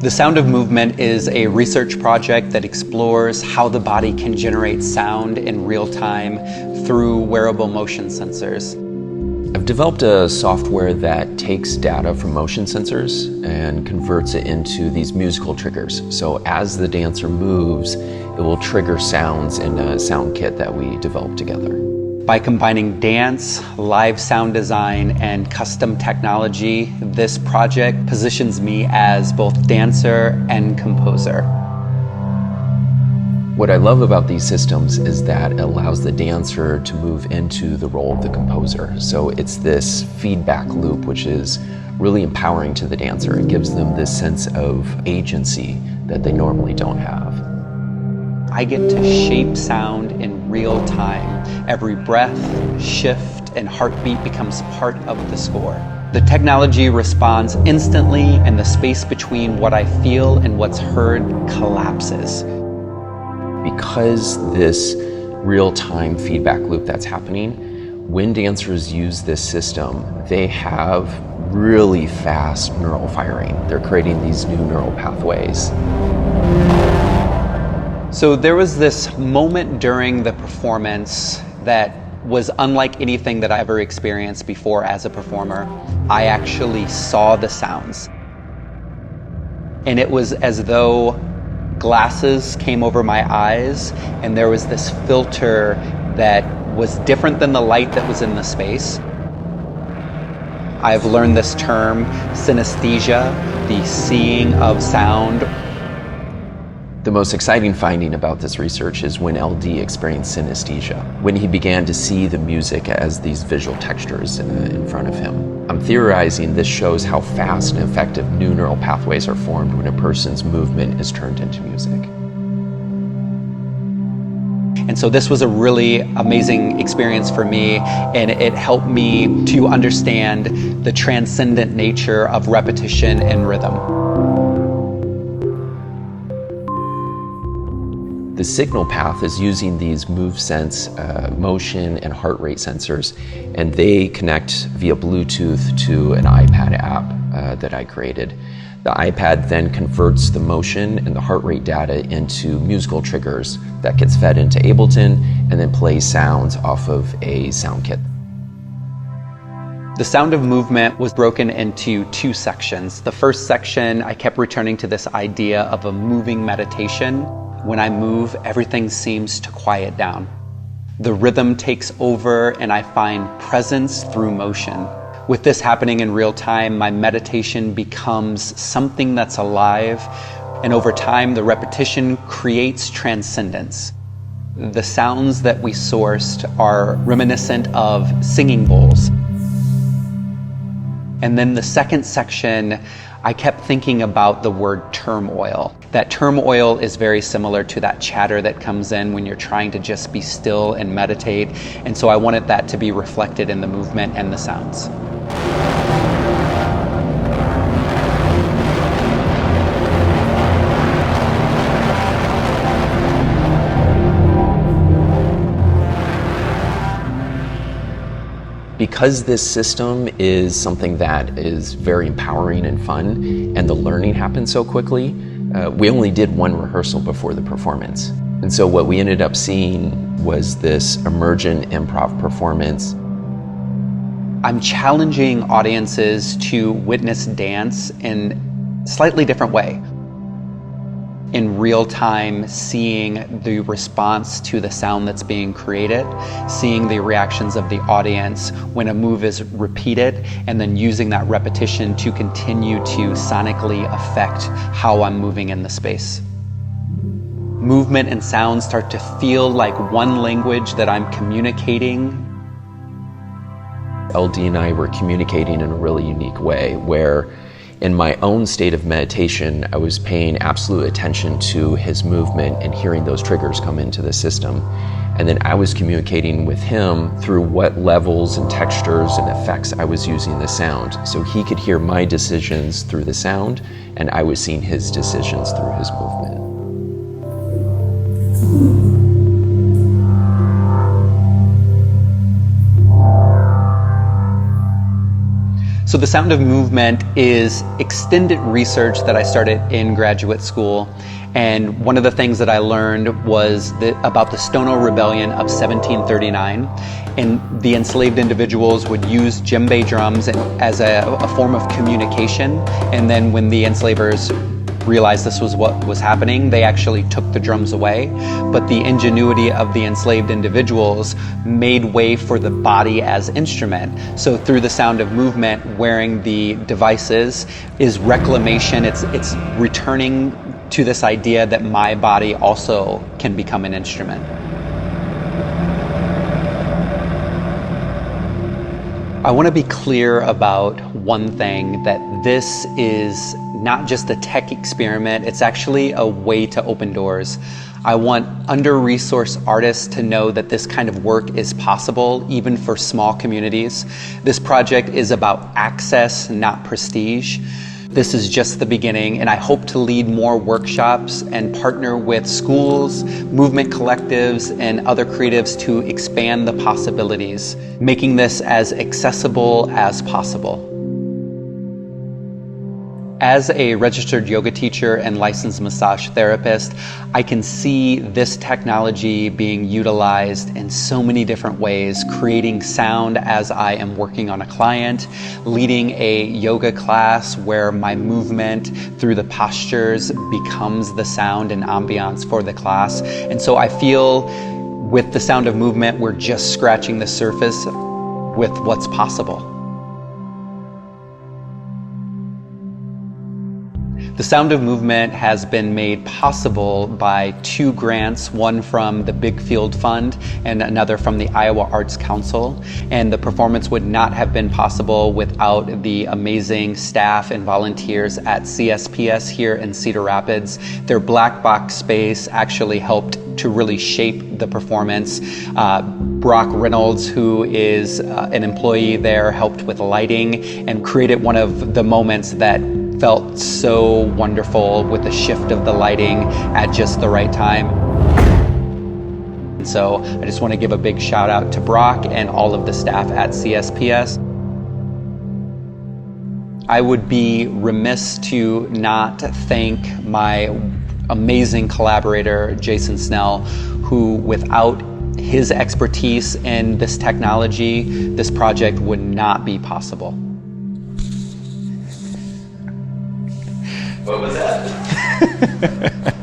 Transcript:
The Sound of Movement is a research project that explores how the body can generate sound in real time through wearable motion sensors. I've developed a software that takes data from motion sensors and converts it into these musical triggers. So as the dancer moves, it will trigger sounds in a sound kit that we developed together. By combining dance, live sound design, and custom technology, this project positions me as both dancer and composer. What I love about these systems is that it allows the dancer to move into the role of the composer. So it's this feedback loop, which is really empowering to the dancer. It gives them this sense of agency that they normally don't have. I get to shape sound in real time. Every breath, shift, and heartbeat becomes part of the score. The technology responds instantly, and the space between what I feel and what's heard collapses. Because this real-time feedback loop that's happening, when dancers use this system, they have really fast neural firing. They're creating these new neural pathways. So there was this moment during the performance that was unlike anything that I ever experienced before as a performer. I actually saw the sounds. And it was as though glasses came over my eyes, and there was this filter that was different than the light that was in the space. I've learned this term, synesthesia, the seeing of sound. The most exciting finding about this research is when LD experienced synesthesia, when he began to see the music as these visual textures in front of him. I'm theorizing this shows how fast and effective new neural pathways are formed when a person's movement is turned into music. And so this was a really amazing experience for me, and it helped me to understand the transcendent nature of repetition and rhythm. The signal path is using these Movesense motion and heart rate sensors, and they connect via Bluetooth to an iPad app that I created. The iPad then converts the motion and the heart rate data into musical triggers that gets fed into Ableton and then plays sounds off of a sound kit. The Sound of Movement was broken into two sections. The first section, I kept returning to this idea of a moving meditation. When I move, everything seems to quiet down. The rhythm takes over, and I find presence through motion. With this happening in real time, my meditation becomes something that's alive, and over time, the repetition creates transcendence. The sounds that we sourced are reminiscent of singing bowls. And then the second section, I kept thinking about the word turmoil. That turmoil is very similar to that chatter that comes in when you're trying to just be still and meditate. And so I wanted that to be reflected in the movement and the sounds. Because this system is something that is very empowering and fun, and the learning happens so quickly, we only did one rehearsal before the performance. And so what we ended up seeing was this emergent improv performance. I'm challenging audiences to witness dance in a slightly different way. In real time, seeing the response to the sound that's being created, seeing the reactions of the audience when a move is repeated, and then using that repetition to continue to sonically affect how I'm moving in the space. Movement and sound start to feel like one language that I'm communicating. LD and I were communicating in a really unique way where in my own state of meditation, I was paying absolute attention to his movement and hearing those triggers come into the system. And then I was communicating with him through what levels and textures and effects I was using the sound. So he could hear my decisions through the sound, and I was seeing his decisions through his movement. So the sound of movement is extended research that I started in graduate school. And one of the things that I learned was about the Stono Rebellion of 1739. And the enslaved individuals would use djembe drums as a form of communication. And then when the enslavers realized this was what was happening, they actually took the drums away. But the ingenuity of the enslaved individuals made way for the body as instrument. So through the sound of movement, wearing the devices is reclamation. It's returning to this idea that my body also can become an instrument. I want to be clear about one thing, that this is not just a tech experiment, it's actually a way to open doors. I want under-resourced artists to know that this kind of work is possible, even for small communities. This project is about access, not prestige. This is just the beginning, and I hope to lead more workshops and partner with schools, movement collectives, and other creatives to expand the possibilities, making this as accessible as possible. As a registered yoga teacher and licensed massage therapist, I can see this technology being utilized in so many different ways, creating sound as I am working on a client, leading a yoga class where my movement through the postures becomes the sound and ambiance for the class. And so I feel with the sound of movement, we're just scratching the surface with what's possible. The Sound of Movement has been made possible by 2 grants, one from the Big Field Fund and another from the Iowa Arts Council. And the performance would not have been possible without the amazing staff and volunteers at CSPS here in Cedar Rapids. Their black box space actually helped to really shape the performance. Brock Reynolds, who is an employee there, helped with lighting and created one of the moments that felt so wonderful with the shift of the lighting at just the right time. And so I just want to give a big shout out to Brock and all of the staff at CSPS. I would be remiss to not thank my amazing collaborator, Jason Snell, who without his expertise in this technology, this project would not be possible. What was that?